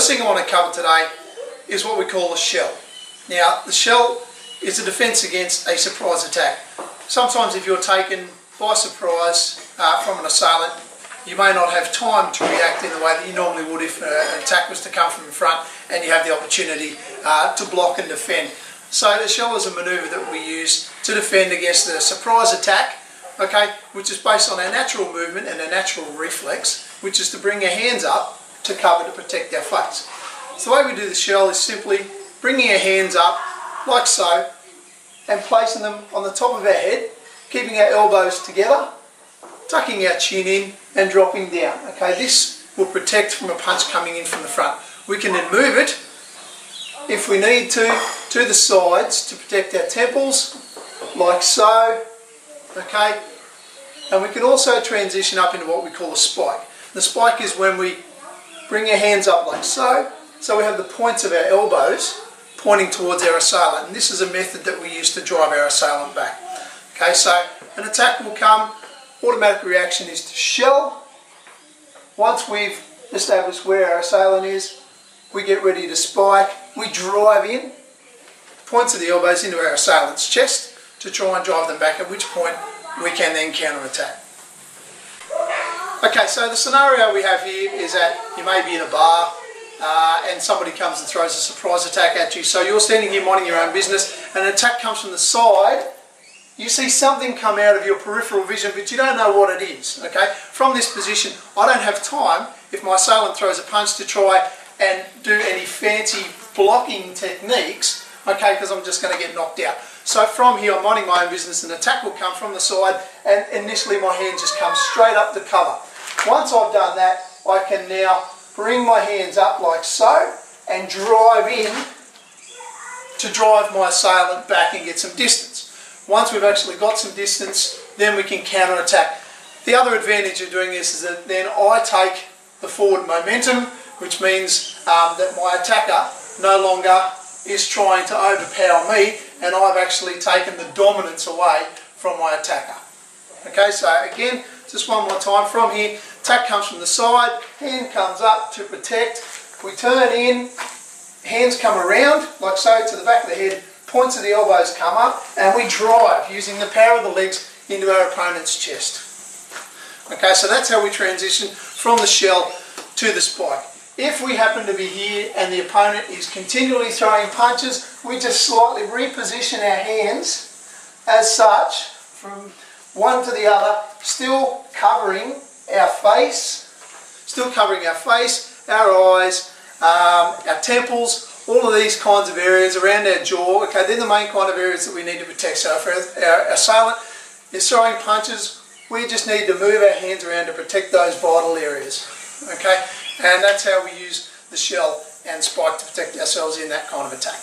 First thing I want to cover today is what we call a shell. Now, the shell is a defence against a surprise attack. Sometimes if you're taken by surprise from an assailant, you may not have time to react in the way that you normally would if an attack was to come from in front and you have the opportunity to block and defend. So the shell is a manoeuvre that we use to defend against a surprise attack, okay, which is based on our natural movement and our natural reflex, which is to bring our hands up to cover to protect our face. So the way we do the shell is simply bringing our hands up like so and placing them on the top of our head, keeping our elbows together, tucking our chin in and dropping down. Okay, this will protect from a punch coming in from the front. We can then move it if we need to the sides to protect our temples, like so, okay, and we can also transition up into what we call a spike. The spike is when we bring our hands up like so we have the points of our elbows pointing towards our assailant, and this is a method that we use to drive our assailant back. Okay, so an attack will come, automatic reaction is to shell. Once we've established where our assailant is, we get ready to spike, we drive in, points of the elbows into our assailant's chest to try and drive them back, at which point we can then counter-attack. Okay, so the scenario we have here is that you may be in a bar and somebody comes and throws a surprise attack at you. So you're standing here minding your own business and an attack comes from the side. You see something come out of your peripheral vision, but you don't know what it is. Okay, from this position, I don't have time, if my assailant throws a punch, to try and do any fancy blocking techniques, okay, because I'm just going to get knocked out. So from here, I'm minding my own business, an attack will come from the side, and initially my hand just comes straight up to cover. Once I've done that, I can now bring my hands up like so, and drive in to drive my assailant back and get some distance. Once we've actually got some distance, then we can counter-attack. The other advantage of doing this is that then I take the forward momentum, which means that my attacker no longer is trying to overpower me, and I've actually taken the dominance away from my attacker. Okay, so again, just one more time from here, attack comes from the side, hand comes up to protect, we turn in, hands come around like so to the back of the head, points of the elbows come up, and we drive using the power of the legs into our opponent's chest. Okay, so that's how we transition from the shell to the spike. If we happen to be here and the opponent is continually throwing punches, we just slightly reposition our hands as such from one to the other, still covering our face, our eyes, our temples, all of these kinds of areas around our jaw. Okay, they're the main kind of areas that we need to protect. So if our assailant is throwing punches, we just need to move our hands around to protect those vital areas. Okay, and that's how we use the shell and spike to protect ourselves in that kind of attack.